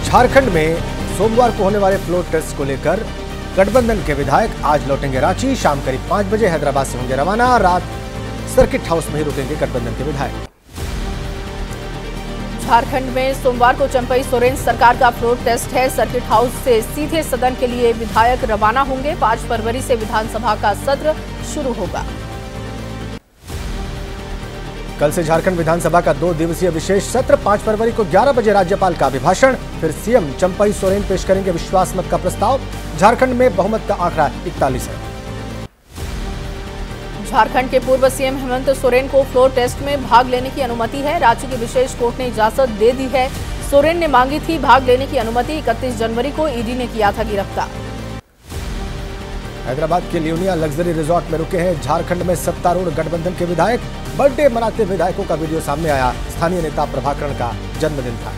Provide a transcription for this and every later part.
झारखंड में सोमवार को होने वाले फ्लोर टेस्ट को लेकर गठबंधन के विधायक आज लौटेंगे रांची। शाम करीब 5 बजे हैदराबाद से होंगे रवाना। रात सर्किट हाउस में ही रुकेंगे गठबंधन के विधायक। झारखंड में सोमवार को चंपई सोरेन सरकार का फ्लोर टेस्ट है। सर्किट हाउस से सीधे सदन के लिए विधायक रवाना होंगे। 5 फरवरी से विधानसभा का सत्र शुरू होगा। कल से झारखंड विधानसभा का 2 दिवसीय विशेष सत्र। 5 फरवरी को 11 बजे राज्यपाल का अभिभाषण, फिर सीएम चंपई सोरेन पेश करेंगे विश्वास मत का प्रस्ताव। झारखंड में बहुमत का आंकड़ा 41 है। झारखंड के पूर्व सीएम हेमंत सोरेन को फ्लोर टेस्ट में भाग लेने की अनुमति है। रांची की विशेष कोर्ट ने इजाजत दे दी है। सोरेन ने मांगी थी भाग लेने की अनुमति। 31 जनवरी को ईडी ने किया था गिरफ्तार। हैदराबाद के लियोनिया लग्जरी रिजॉर्ट में रुके हैं झारखंड में सत्तारूढ़ गठबंधन के विधायक। बर्थडे मनाते विधायकों का वीडियो सामने आया। स्थानीय नेता प्रभाकरण का जन्मदिन था।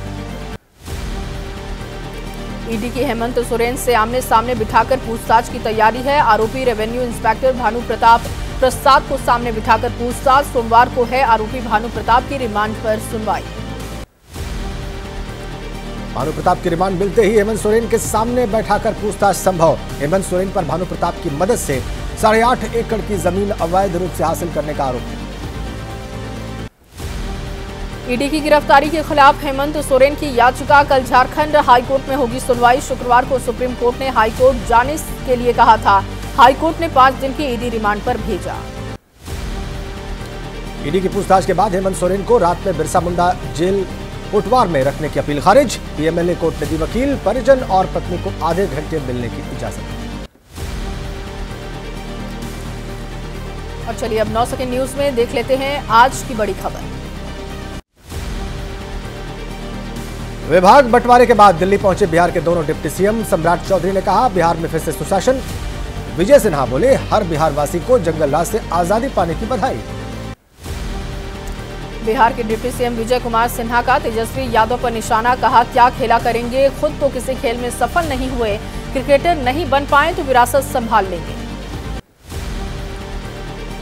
ईडी की हेमंत सोरेन से आमने सामने बिठाकर पूछताछ की तैयारी है। आरोपी रेवेन्यू इंस्पेक्टर भानु प्रताप प्रसाद को सामने बिठाकर पूछताछ। सोमवार को है आरोपी भानु प्रताप की रिमांड पर सुनवाई। भानु प्रताप की रिमांड मिलते ही हेमंत सोरेन के सामने बैठाकर पूछताछ संभव। हेमंत सोरेन पर भानु प्रताप की मदद से 8.5 एकड़ की जमीन अवैध रूप से हासिल करने का आरोप है। ईडी की गिरफ्तारी के खिलाफ हेमंत सोरेन की याचिका कल झारखंड हाईकोर्ट में होगी सुनवाई। शुक्रवार को सुप्रीम कोर्ट ने हाईकोर्ट जाने के लिए कहा था। हाईकोर्ट ने 5 दिन की ईडी रिमांड पर भेजा। ईडी की पूछताछ के बाद हेमंत सोरेन को रात में बिरसा मुंडा जेल कोटवार में रखने की अपील खारिज। पीएमएलए कोर्ट ने दी वकील, परिजन और पत्नी को आधे घंटे मिलने की इजाजत। और चलिए अब 9 सेकंड न्यूज में देख लेते हैं आज की बड़ी खबर। विभाग बंटवारे के बाद दिल्ली पहुंचे बिहार के दोनों डिप्टी सीएम। सम्राट चौधरी ने कहा बिहार में फिर से सुशासन। विजय सिन्हा बोले हर बिहारवासी को जंगल राज से आजादी पाने की बधाई। बिहार के डिप्टी सीएम विजय कुमार सिन्हा का तेजस्वी यादव पर निशाना। कहा क्या खेला करेंगे, खुद तो किसी खेल में सफल नहीं हुए, क्रिकेटर नहीं बन पाए तो विरासत संभाल लेंगे।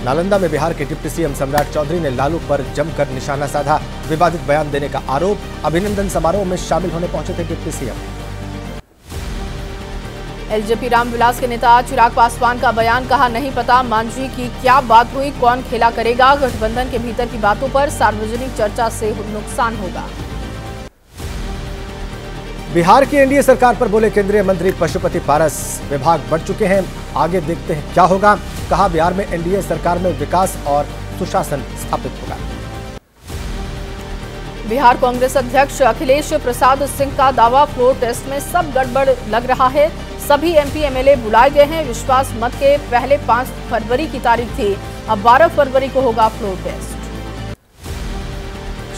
नालंदा में बिहार के डिप्टी सीएम सम्राट चौधरी ने लालू पर जमकर निशाना साधा। विवादित बयान देने का आरोप। अभिनंदन समारोह में शामिल होने पहुंचे थे डिप्टी सीएम। एलजेपी रामविलास के नेता चिराग पासवान का बयान। कहा नहीं पता मांझी की क्या बात हुई, कौन खेला करेगा। गठबंधन के भीतर की बातों पर सार्वजनिक चर्चा से नुकसान होगा। बिहार की एनडीए सरकार पर बोले केंद्रीय मंत्री पशुपति पारस। विभाग बढ़ चुके हैं, आगे देखते हैं क्या होगा। कहा बिहार में एनडीए सरकार में विकास और सुशासन स्थापित होगा। बिहार कांग्रेस अध्यक्ष अखिलेश प्रसाद सिंह का दावा फ्लोर टेस्ट में सब गड़बड़ लग रहा है। सभी एमपी एमएलए बुलाए गए हैं। विश्वास मत के पहले 5 फरवरी की तारीख थी, अब 12 फरवरी को होगा फ्लोर टेस्ट।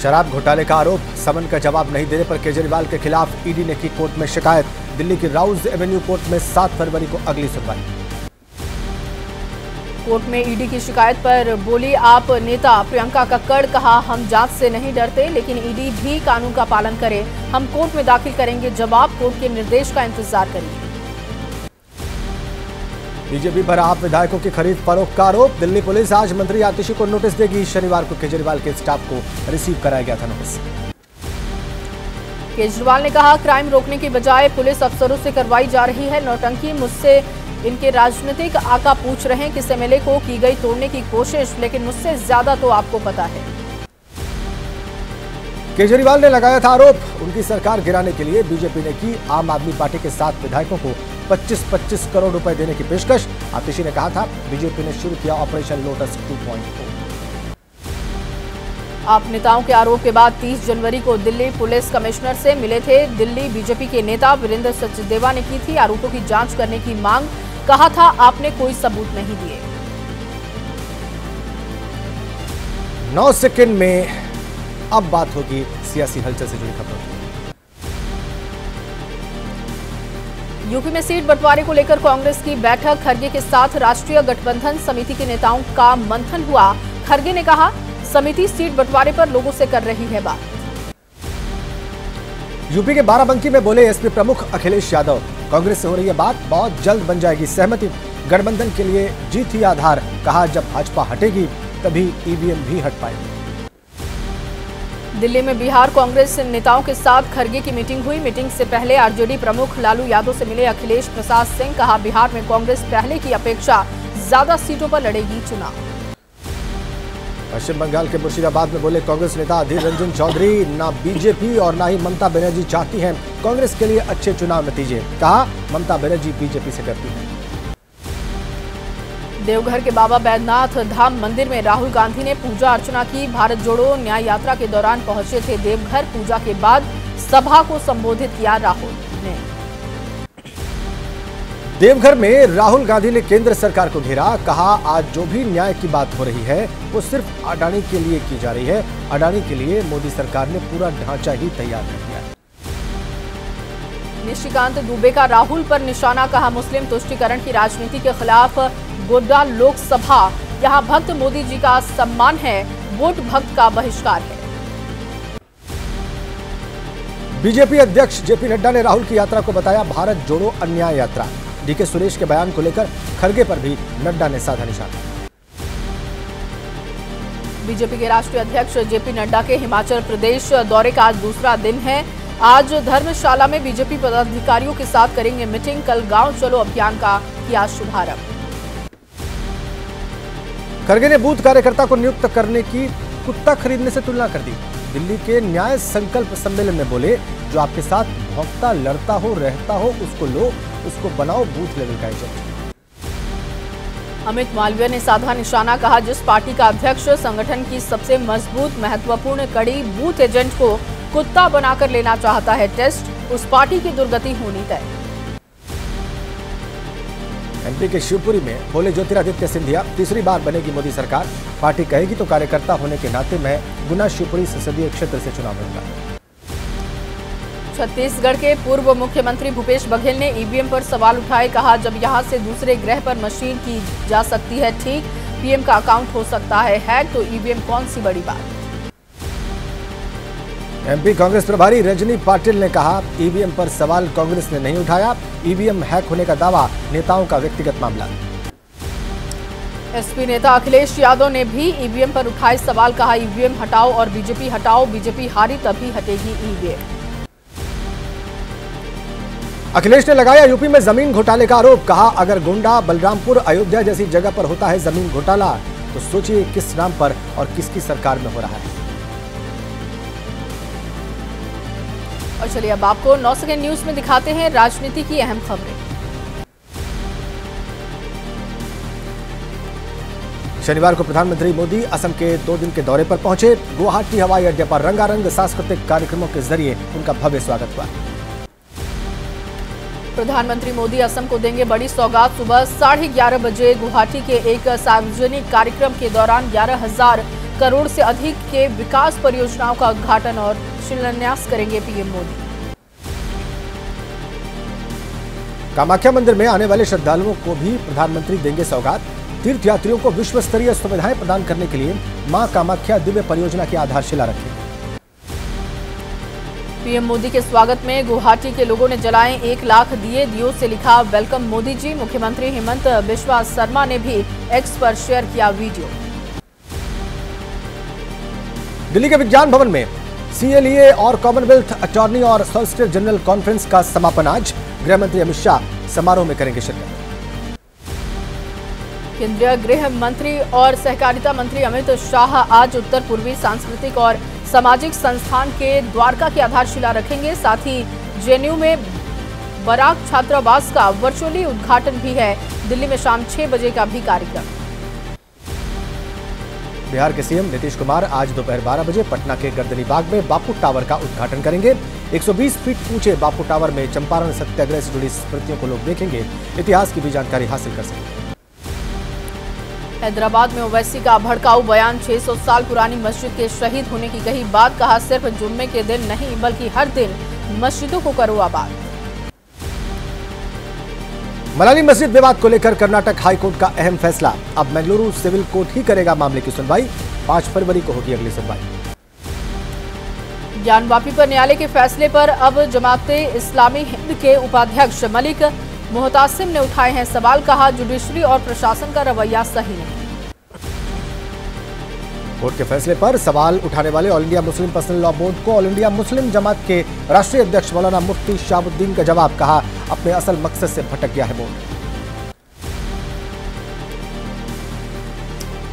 शराब घोटाले का आरोप। समन का जवाब नहीं देने पर केजरीवाल के खिलाफ ईडी ने की कोर्ट में शिकायत। दिल्ली की राउज एवेन्यू कोर्ट में 7 फरवरी को अगली सुनवाई। कोर्ट में ईडी की शिकायत पर बोली आप नेता प्रियंका कक्कड़। कहा हम जांच से नहीं डरते, लेकिन ईडी भी कानून का पालन करे। हम कोर्ट में दाखिल करेंगे जवाब, कोर्ट के निर्देश का इंतजार करिए। बीजेपी पर आप विधायकों की खरीद फरोख्त का आरोप। दिल्ली पुलिस आज मंत्री आतिशी को नोटिस देगी। शनिवार को केजरीवाल के स्टाफ को रिसीव कराया गया था नोटिस। केजरीवाल ने कहा क्राइम रोकने की बजाय पुलिस अफसरों से करवाई जा रही है नौटंकी। मुझसे इनके राजनीतिक आका पूछ रहे हैं किस एमएलए को की गई तोड़ने की कोशिश, लेकिन मुझसे ज्यादा तो आपको पता है। केजरीवाल ने लगाया था आरोप उनकी सरकार गिराने के लिए बीजेपी ने की आम आदमी पार्टी के 7 विधायकों को 25-25 करोड़ रुपए देने की पेशकश। आतिशी ने कहा था बीजेपी ने शुरू किया ऑपरेशन लोटस 2.0। आप नेताओं के आरोप के बाद 30 जनवरी को दिल्ली पुलिस कमिश्नर से मिले थे। दिल्ली बीजेपी के नेता वीरेंद्र सचदेवा ने की थी आरोपों की जांच करने की मांग। कहा था आपने कोई सबूत नहीं दिए। 9 सेकंड में अब बात होगी सियासी हलचल से जुड़ी खबरों की। यूपी में सीट बंटवारे को लेकर कांग्रेस की बैठक। खरगे के साथ राष्ट्रीय गठबंधन समिति के नेताओं का मंथन हुआ। खरगे ने कहा समिति सीट बंटवारे पर लोगों से कर रही है बात। यूपी के बाराबंकी में बोले एसपी प्रमुख अखिलेश यादव। कांग्रेस से हो रही है बात, बहुत जल्द बन जाएगी सहमति। गठबंधन के लिए जीत ही आधार। कहा जब भाजपा हटेगी तभी ईवीएम भी हट पाएगी। दिल्ली में बिहार कांग्रेस नेताओं के साथ खरगे की मीटिंग हुई। मीटिंग से पहले आरजेडी प्रमुख लालू यादव से मिले अखिलेश प्रसाद सिंह। कहा, बिहार में कांग्रेस पहले की अपेक्षा ज्यादा सीटों पर लड़ेगी चुनाव। पश्चिम बंगाल के मुर्शिदाबाद में बोले कांग्रेस नेता अधीर रंजन चौधरी, ना बीजेपी और ना ही ममता बनर्जी चाहती हैं कांग्रेस के लिए अच्छे चुनाव नतीजे। कहा, ममता बनर्जी बीजेपी से डरती हैं। देवघर के बाबा बैद्यनाथ धाम मंदिर में राहुल गांधी ने पूजा अर्चना की। भारत जोड़ो न्याय यात्रा के दौरान पहुंचे थे देवघर। पूजा के बाद सभा को संबोधित किया राहुल ने। देवघर में राहुल गांधी ने केंद्र सरकार को घेरा। कहा, आज जो भी न्याय की बात हो रही है वो सिर्फ अडानी के लिए की जा रही है। अडानी के लिए मोदी सरकार ने पूरा ढांचा ही तैयार कर दिया है। निशिकांत दुबे का राहुल पर निशाना। कहा, मुस्लिम तुष्टीकरण की राजनीति के खिलाफ गोड्डा लोकसभा। यहां भक्त मोदी जी का सम्मान है, वोट भक्त का बहिष्कार है। बीजेपी अध्यक्ष जेपी नड्डा ने राहुल की यात्रा को बताया भारत जोड़ो अन्याय यात्रा। डीके सुरेश के बयान को लेकर खरगे पर भी नड्डा ने साधा निशाना। बीजेपी के राष्ट्रीय अध्यक्ष जेपी नड्डा के हिमाचल प्रदेश दौरे का आज दूसरा दिन है। आज धर्मशाला में बीजेपी पदाधिकारियों के साथ करेंगे मीटिंग। कल गांव चलो अभियान का किया शुभारंभ। खरगे ने बूथ कार्यकर्ता को नियुक्त करने की कुत्ता खरीदने से तुलना कर दी। दिल्ली के न्याय संकल्प सम्मेलन में बोले, जो आपके साथ भौंकता लड़ता हो रहता हो उसको लो, उसको बनाओ बूथ लेवल का एजेंट। अमित मालवीय ने साधा निशाना। कहा, जिस पार्टी का अध्यक्ष संगठन की सबसे मजबूत महत्वपूर्ण कड़ी बूथ एजेंट को कुत्ता बनाकर लेना चाहता है टेस्ट, उस पार्टी की दुर्गति होनी तय। एमपी के शिवपुरी में बोले ज्योतिरादित्य सिंधिया, तीसरी बार बनेगी मोदी सरकार। पार्टी कहेगी तो कार्यकर्ता होने के नाते मैं गुना शिवपुरी संसदीय क्षेत्र से चुनाव लड़ूंगा। छत्तीसगढ़ के पूर्व मुख्यमंत्री भूपेश बघेल ने ईवीएम पर सवाल उठाए। कहा, जब यहां से दूसरे ग्रह पर मशीन की जा सकती है ठीक, पीएम का अकाउंट हो सकता है हैक, तो ईवीएम कौन सी बड़ी बात। एमपी कांग्रेस प्रभारी रजनी पाटिल ने कहा, ईवीएम पर सवाल कांग्रेस ने नहीं उठाया। ईवीएम हैक होने का दावा नेताओं का व्यक्तिगत मामला। एसपी नेता अखिलेश यादव ने भी ईवीएम पर उठाए सवाल। कहा, ईवीएम हटाओ और बीजेपी हटाओ, बीजेपी हारी तभी हटेगी ईवीएम। अखिलेश ने लगाया यूपी में जमीन घोटाले का आरोप। कहा, अगर गोंडा, बलरामपुर, अयोध्या जैसी जगह पर होता है जमीन घोटाला तो सोचिए किस नाम पर और किसकी सरकार में हो रहा है। और चलिए अब आपको 9 सेकंड न्यूज में दिखाते हैं राजनीति की अहम खबरें। शनिवार को प्रधानमंत्री मोदी असम के 2 दिन के दौरे पर पहुंचे। गुवाहाटी हवाई अड्डे पर रंगारंग सांस्कृतिक कार्यक्रमों के जरिए उनका भव्य स्वागत हुआ। प्रधानमंत्री मोदी असम को देंगे बड़ी सौगात। सुबह 11:30 बजे गुवाहाटी के एक सार्वजनिक कार्यक्रम के दौरान 11,000 करोड़ से अधिक के विकास परियोजनाओं का उद्घाटन और शिलान्यास करेंगे पीएम मोदी। कामाख्या मंदिर में आने वाले श्रद्धालुओं को भी प्रधानमंत्री देंगे सौगात। तीर्थयात्रियों को विश्व स्तरीय सुविधाएं प्रदान करने के लिए मां कामाख्या दिव्य परियोजना की आधारशिला रखेंगे। पीएम मोदी के स्वागत में गुवाहाटी के लोगों ने जलाए 1 लाख दिए। दियों से लिखा, वेलकम मोदी जी। मुख्यमंत्री हेमंत बिस्वा शर्मा ने भी एक्स पर शेयर किया वीडियो। दिल्ली के विज्ञान भवन में सीएलईए और कॉमनवेल्थ अटॉर्नी और सॉलिसिटर जनरल कॉन्फ्रेंस का समापन आज। गृह मंत्री अमित शाह समारोह में करेंगे शिरकत। केंद्रीय गृह मंत्री और सहकारिता मंत्री अमित शाह आज उत्तर पूर्वी सांस्कृतिक और सामाजिक संस्थान के द्वारका की आधारशिला रखेंगे। साथ ही जेएनयू में बराक छात्रावास का वर्चुअली उद्घाटन भी है। दिल्ली में शाम 6 बजे का भी कार्यक्रम। बिहार के सीएम नीतीश कुमार आज दोपहर 12 बजे पटना के गर्दनी बाग में बापू टावर का उद्घाटन करेंगे। 120 फीट ऊंचे बापू टावर में चंपारण सत्याग्रह से जुड़ी स्मृतियों को लोग देखेंगे, इतिहास की भी जानकारी हासिल कर सकेंगे। हैदराबाद में ओवैसी का भड़काऊ बयान। 600 साल पुरानी मस्जिद के शहीद होने की कही बात। कहा, सिर्फ जुम्मे के दिन नहीं बल्कि हर दिन मस्जिदों को करो आबाद। मलाली मस्जिद विवाद को लेकर कर्नाटक हाईकोर्ट का अहम फैसला। अब बेंगलुरु सिविल कोर्ट ही करेगा मामले की सुनवाई। 5 फरवरी को होगी अगली सुनवाई। ज्ञानवापी पर न्यायालय के फैसले पर अब जमाते इस्लामी हिंद के उपाध्यक्ष मलिक मोहतासिम ने उठाए हैं सवाल। कहा, जुडिशरी और प्रशासन का रवैया सही नहीं। कोर्ट के फैसले पर सवाल उठाने वाले all India Muslim personal law board को ऑल इंडिया मुस्लिम जमात के राष्ट्रीय अध्यक्ष मौलाना मुफ्ती शहाबुद्दीन का जवाब, कहा अपने असल मकसद से भटक गया है बोर्ड।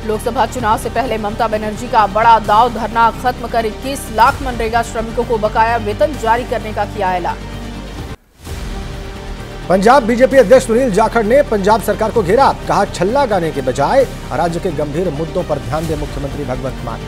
लोकसभा चुनाव से पहले ममता बनर्जी का बड़ा दाव, धरना खत्म कर 21 लाख मनरेगा श्रमिकों को बकाया वेतन जारी करने का किया ऐलान। पंजाब बीजेपी अध्यक्ष सुनील जाखड़ ने पंजाब सरकार को घेरा, कहा छल्ला गाने के बजाय राज्य के गंभीर मुद्दों पर ध्यान दे मुख्यमंत्री भगवंत मान।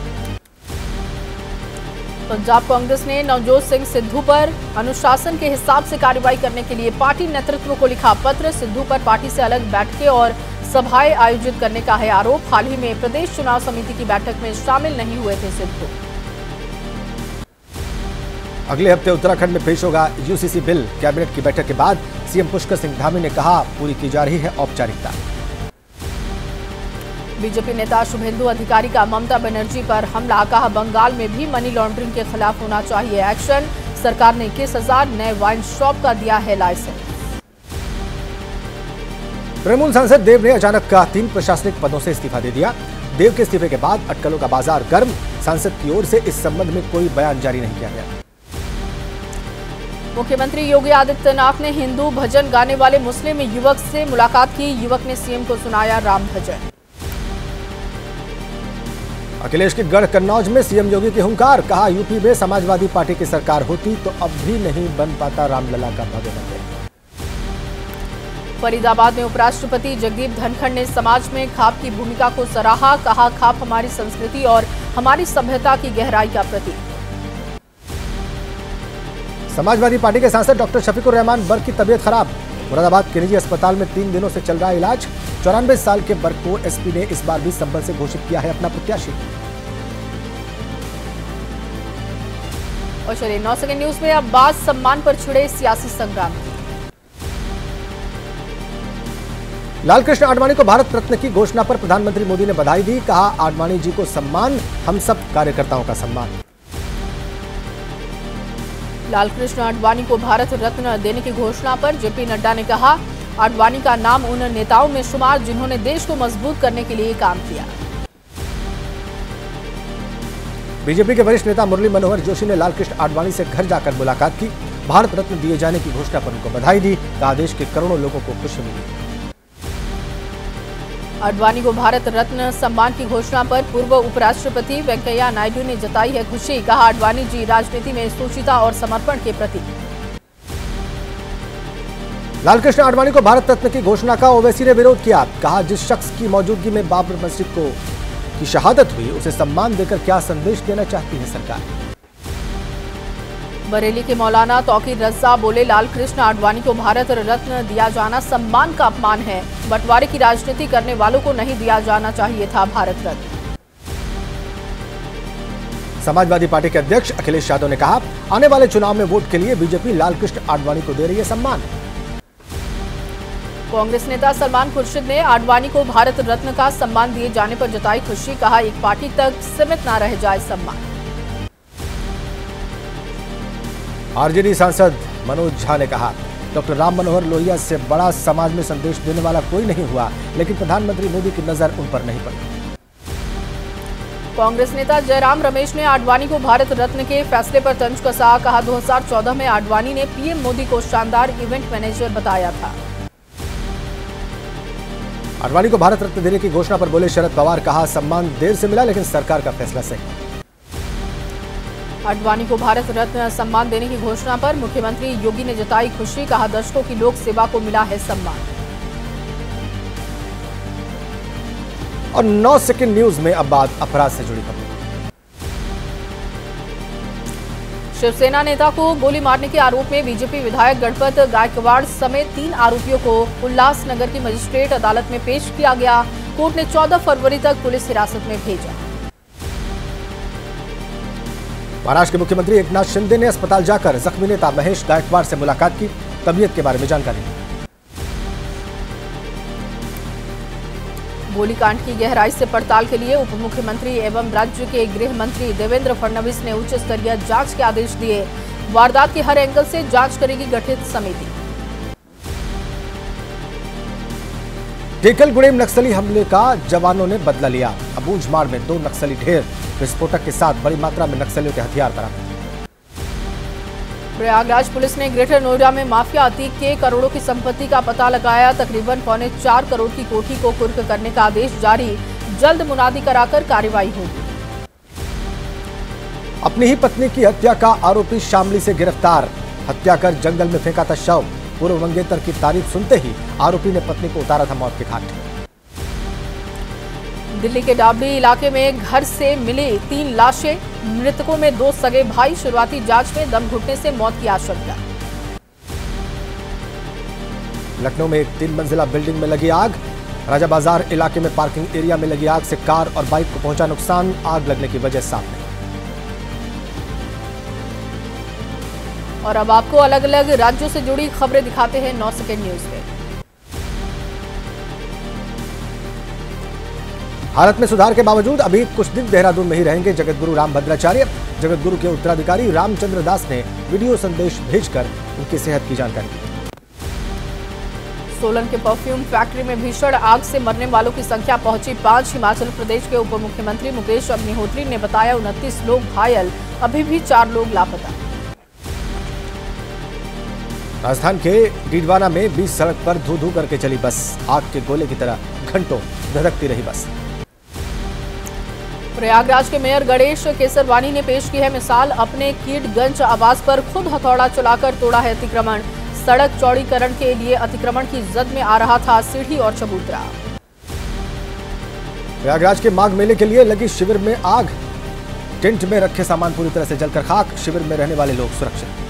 पंजाब कांग्रेस ने नवजोत सिंह सिद्धू पर अनुशासन के हिसाब से कार्रवाई करने के लिए पार्टी नेतृत्व को लिखा पत्र। सिद्धू पर पार्टी से अलग बैठकें और सभाएं आयोजित करने का है आरोप। हाल ही में प्रदेश चुनाव समिति की बैठक में शामिल नहीं हुए थे सिद्धू। अगले हफ्ते उत्तराखंड में पेश होगा यूसीसी बिल। कैबिनेट की बैठक के बाद सीएम पुष्कर सिंह धामी ने कहा पूरी की जा रही है औपचारिकता। बीजेपी नेता शुभेंदु अधिकारी का ममता बनर्जी पर हमला, कहा बंगाल में भी मनी लॉन्ड्रिंग के खिलाफ होना चाहिए एक्शन। सरकार ने 21,000 नए वाइन शॉप का दिया है लाइसेंस। तृणमूल सांसद देव ने अचानक 3 प्रशासनिक पदों से इस्तीफा दे दिया। देव के इस्तीफे के बाद अटकलों का बाजार गर्म। सांसद की ओर से इस संबंध में कोई बयान जारी नहीं किया गया। मुख्यमंत्री योगी आदित्यनाथ ने हिंदू भजन गाने वाले मुस्लिम युवक से मुलाकात की। युवक ने सीएम को सुनाया राम भजन। अखिलेश के गढ़ कन्नौज में सीएम योगी की हुंकार, कहा यूपी में समाजवादी पार्टी की सरकार होती तो अब भी नहीं बन पाता रामलला का भव्य मंदिर। फरीदाबाद में उपराष्ट्रपति जगदीप धनखड़ ने समाज में खाप की भूमिका को सराहा, कहा खाप हमारी संस्कृति और हमारी सभ्यता की गहराई का प्रतीक। समाजवादी पार्टी के सांसद डॉक्टर शफीकुर रहमान बर्क की तबीयत खराब। मुरादाबाद के निजी अस्पताल में 3 दिनों से चल रहा इलाज। 94 साल के बर्क को एसपी ने इस बार भी संभल से घोषित किया है अपना प्रत्याशी। और चलिए 9 सेकंड न्यूज में अब बात सम्मान पर छिड़े सियासी संग्राम की। लालकृष्ण आडवाणी को भारत रत्न की घोषणा पर प्रधानमंत्री मोदी ने बधाई दी, कहा आडवाणी जी को सम्मान हम सब कार्यकर्ताओं का सम्मान। लालकृष्ण आडवाणी को भारत रत्न देने की घोषणा पर जेपी नड्डा ने कहा आडवाणी का नाम उन नेताओं में शुमार जिन्होंने देश को मजबूत करने के लिए काम किया। बीजेपी के वरिष्ठ नेता मुरली मनोहर जोशी ने लालकृष्ण आडवाणी से घर जाकर मुलाकात की। भारत रत्न दिए जाने की घोषणा पर उनको बधाई दी, कहा देश के करोड़ों लोगों को खुशी मिली। आडवाणी को भारत रत्न सम्मान की घोषणा पर पूर्व उपराष्ट्रपति वेंकैया नायडू ने जताई है खुशी, कहा आडवाणी जी राजनीति में सूचिता और समर्पण के प्रतीक। लालकृष्ण आडवाणी को भारत रत्न की घोषणा का ओवैसी ने विरोध किया, कहा जिस शख्स की मौजूदगी में बाबरी मस्जिद की शहादत हुई उसे सम्मान देकर क्या संदेश देना चाहती है सरकार। बरेली के मौलाना तौकीर रज़ा बोले लालकृष्ण आडवाणी को भारत रत्न दिया जाना सम्मान का अपमान है। बंटवारे की राजनीति करने वालों को नहीं दिया जाना चाहिए था भारत रत्न। समाजवादी पार्टी के अध्यक्ष अखिलेश यादव ने कहा आने वाले चुनाव में वोट के लिए बीजेपी लालकृष्ण आडवाणी को दे रही है सम्मान। कांग्रेस नेता सलमान खुर्शीद ने आडवाणी को भारत रत्न का सम्मान दिए जाने पर जताई खुशी, कहा एक पार्टी तक सीमित न रह जाए सम्मान। आरजेडी सांसद मनोज झा ने कहा डॉक्टर राम मनोहर लोहिया से बड़ा समाज में संदेश देने वाला कोई नहीं हुआ, लेकिन प्रधानमंत्री मोदी की नजर उन पर नहीं पड़ी। कांग्रेस नेता जयराम रमेश ने आडवाणी को भारत रत्न के फैसले पर तंज कसा, कहा 2014 में आडवाणी ने पीएम मोदी को शानदार इवेंट मैनेजर बताया था। आडवाणी को भारत रत्न देने की घोषणा पर बोले शरद पवार, कहा सम्मान देर से मिला लेकिन सरकार का फैसला सही। आडवाणी को भारत रत्न सम्मान देने की घोषणा पर मुख्यमंत्री योगी ने जताई खुशी, कहा दशकों की लोक सेवा को मिला है सम्मान। और 9 सेकंड न्यूज में अब बात अपराध से जुड़ी खबर। शिवसेना नेता को गोली मारने के आरोप में बीजेपी विधायक गणपत गायकवाड़ समेत 3 आरोपियों को उल्लासनगर की मजिस्ट्रेट अदालत में पेश किया गया। कोर्ट ने 14 फरवरी तक पुलिस हिरासत में भेजा। महाराष्ट्र के मुख्यमंत्री एकनाथ शिंदे ने अस्पताल जाकर जख्मी नेता महेश गायकवाड़ से मुलाकात की, तबीयत के बारे में जानकारी दी। गोलीकांड की गहराई से पड़ताल के लिए उप मुख्यमंत्री एवं राज्य के गृह मंत्री देवेंद्र फडणवीस ने उच्च स्तरीय जांच के आदेश दिए। वारदात के हर एंगल से जांच करेगी गठित समिति। टेकल गुड़ेम नक्सली हमले का जवानों ने बदला लिया। अबूझमाड़ में 2 नक्सली ढेर, विस्फोटक के साथ बड़ी मात्रा में नक्सलियों के हथियार बरामद। प्रयागराज पुलिस ने ग्रेटर नोएडा में माफिया अतीक के करोड़ों की संपत्ति का पता लगाया। तकरीबन 4.25 करोड़ की कोठी को कुर्क करने का आदेश जारी, जल्द मुनादी कराकर कार्रवाई होगी। अपनी ही पत्नी की हत्या का आरोपी शामली से गिरफ्तार, हत्या कर जंगल में फेंका था शव। पूर्व मंगेतर की तारीफ सुनते ही आरोपी ने पत्नी को उतारा था मौत के घाट। दिल्ली के डाबरी इलाके में घर से मिली 3 लाशें, मृतकों में 2 सगे भाई। शुरुआती जांच में दम घुटने से मौत की आशंका। लखनऊ में एक 3 मंजिला बिल्डिंग में लगी आग। राजा बाजार इलाके में पार्किंग एरिया में लगी आग से कार और बाइक को पहुंचा नुकसान, आग लगने की वजह साफ नहीं। और अब आपको अलग अलग राज्यों से जुड़ी खबरें दिखाते हैं 9 सेकंड न्यूज में। हालत में सुधार के बावजूद अभी कुछ दिन देहरादून में ही रहेंगे जगतगुरु रामभद्राचार्य। जगतगुरु के उत्तराधिकारी रामचंद्र दास ने वीडियो संदेश भेजकर उनकी सेहत की जानकारी दी। सोलन के परफ्यूम फैक्ट्री में भीषण आग से मरने वालों की संख्या पहुंची 5। हिमाचल प्रदेश के उप मुख्यमंत्री मुकेश अग्निहोत्री ने बताया 29 लोग घायल, अभी भी 4 लोग लापता। राजस्थान के डीडवाना में 20 सड़क पर धू धू करके चली बस, आग के गोले की तरह घंटों धधकती रही बस। प्रयागराज के मेयर गणेश केसरवानी ने पेश की है मिसाल, अपने कीटगंज आवास पर खुद हथौड़ा चलाकर तोड़ा है अतिक्रमण। सड़क चौड़ीकरण के लिए अतिक्रमण की जद में आ रहा था सीढ़ी और चबूतरा। प्रयागराज के माघ मेले के लिए लगी शिविर में आग, टेंट में रखे सामान पूरी तरह से जलकर खाक, शिविर में रहने वाले लोग सुरक्षित।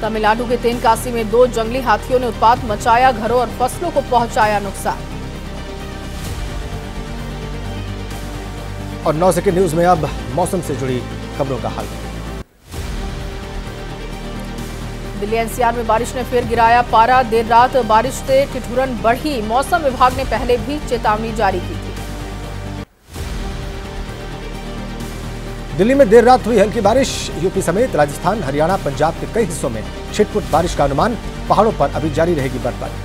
तमिलनाडु के तेनकासी में 2 जंगली हाथियों ने उत्पात मचाया, घरों और फसलों को पहुंचाया नुकसान। और 9 सेकंड न्यूज में अब मौसम से जुड़ी खबरों का हाल। दिल्ली एनसीआर में बारिश ने फिर गिराया पारा, देर रात बारिश से ठिठुरन बढ़ी। मौसम विभाग ने पहले भी चेतावनी जारी की थी। दिल्ली में देर रात हुई हल्की बारिश, यूपी समेत राजस्थान, हरियाणा, पंजाब के कई हिस्सों में छिटपुट बारिश का अनुमान। पहाड़ों पर अभी जारी रहेगी बर्फबारी।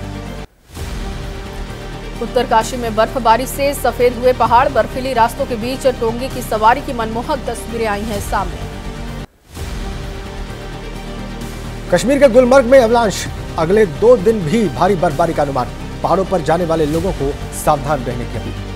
उत्तरकाशी में बर्फबारी से सफेद हुए पहाड़, बर्फीली रास्तों के बीच टोंगी की सवारी की मनमोहक तस्वीरें आई हैं सामने। कश्मीर के गुलमर्ग में अवलांच, अगले 2 दिन भी भारी बर्फबारी का अनुमान। पहाड़ों पर जाने वाले लोगों को सावधान रहने की अपील।